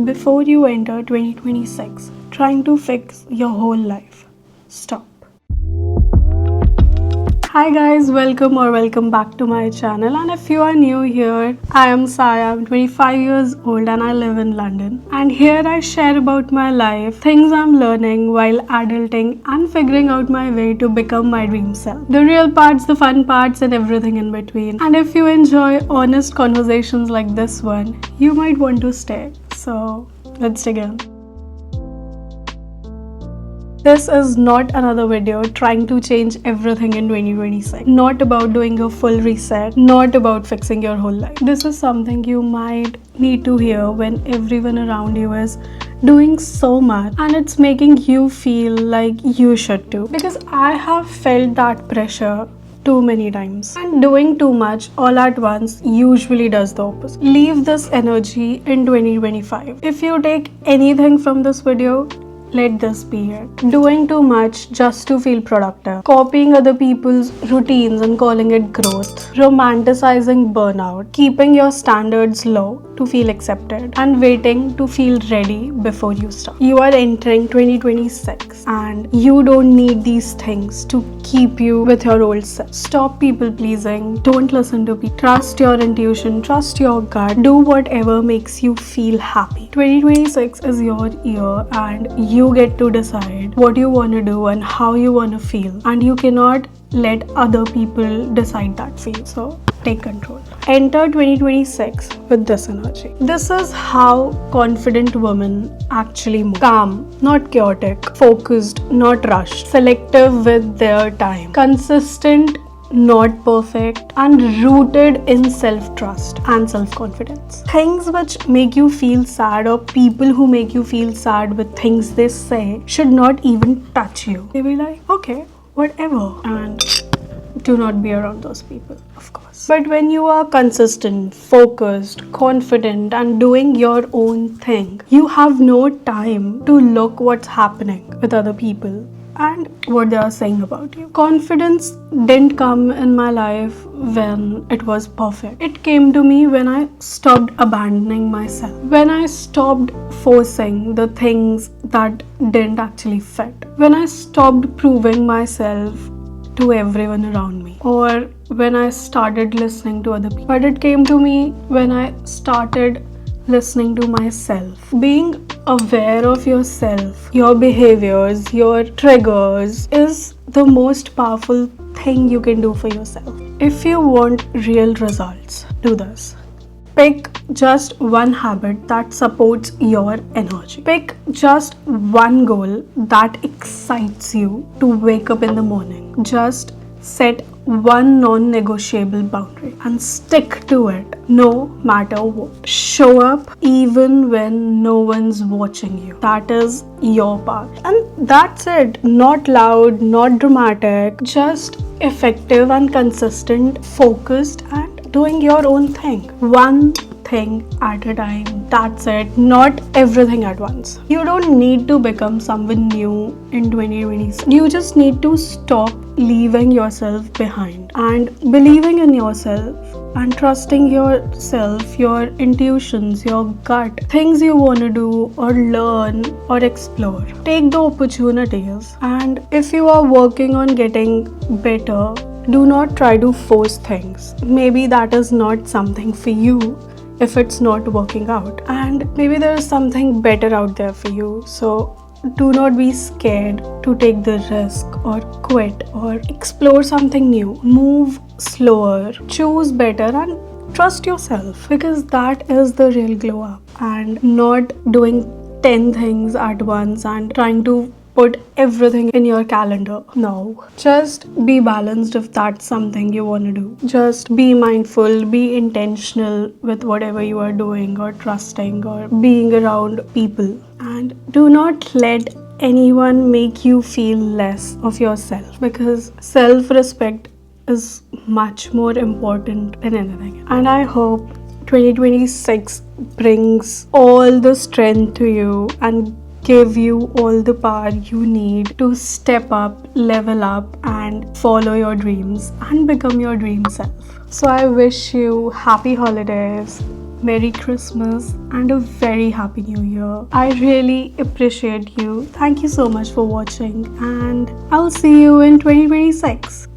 Before you enter 2026, trying to fix your whole life, stop. Hi guys, welcome back to my channel. And if you are new here, I am Saya. I'm 25 years old and I live in London. And here I share about my life, things I'm learning while adulting and figuring out my way to become my dream self. The real parts, the fun parts, and everything in between. And if you enjoy honest conversations like this one, you might want to stay. So let's dig in. This is not another video trying to change everything in 2026. Not about doing a full reset, not about fixing your whole life. This is something you might need to hear when everyone around you is doing so much and it's making you feel like you should too. Because I have felt that pressure too many times. And doing too much all at once usually does the opposite. Leave this energy in 2025. If you take anything from this video, let this be it. Doing too much just to feel productive, copying other people's routines and calling it growth, romanticizing burnout, keeping your standards low to feel accepted, and waiting to feel ready before you start. You are entering 2026 and you don't need these things to keep you with your old self. Stop people pleasing, don't listen to people, trust your intuition, trust your gut, do whatever makes you feel happy. 2026 is your year and you get to decide what you want to do and how you want to feel, and you cannot let other people decide that for you. So take control. Enter 2026 with this energy. This is how confident women actually move. Calm, not chaotic, focused, not rushed, selective with their time, consistent, not perfect, and rooted in self-trust and self-confidence. Things which make you feel sad or people who make you feel sad with things they say should not even touch you. They be like, okay, whatever, and do not be around those people, of course. But when you are consistent, focused, confident, and doing your own thing, you have no time to look what's happening with other people and what they are saying about you. Confidence didn't come in my life when it was perfect. It came to me when I stopped abandoning myself, when I stopped forcing the things that didn't actually fit, when I stopped proving myself to everyone around me, or when I started listening to other people. But it came to me when I started listening to myself. Being aware of yourself, your behaviors, your triggers is the most powerful thing you can do for yourself. If you want real results, do this. Pick just one habit that supports your energy. Pick just one goal that excites you to wake up in the morning. Just set one non-negotiable boundary and stick to it no matter what. Show up even when no one's watching you. That is your part. And that's it. Not loud, not dramatic, just effective and consistent, focused, and doing your own thing. One thing at a time. That's it. Not everything at once. You don't need to become someone new in 2026. You just need to stop leaving yourself behind and believing in yourself and trusting yourself, your intuitions, your gut, things you want to do or learn or explore. Take the opportunities, and if you are working on getting better, do not try to force things. Maybe that is not something for you if it's not working out, and maybe there is something better out there for you. So do not be scared to take the risk or quit or explore something new. Move slower, choose better, and trust yourself, because that is the real glow up, and not doing 10 things at once and trying to put everything in your calendar. No, just be balanced if that's something you want to do. Just be mindful, be intentional with whatever you are doing or trusting or being around people. And do not let anyone make you feel less of yourself, because self-respect is much more important than anything. And I hope 2026 brings all the strength to you and give you all the power you need to step up, level up, and follow your dreams and become your dream self. So I wish you happy holidays, Merry Christmas and a very Happy New Year. I really appreciate you. Thank you so much for watching, and I'll see you in 2026.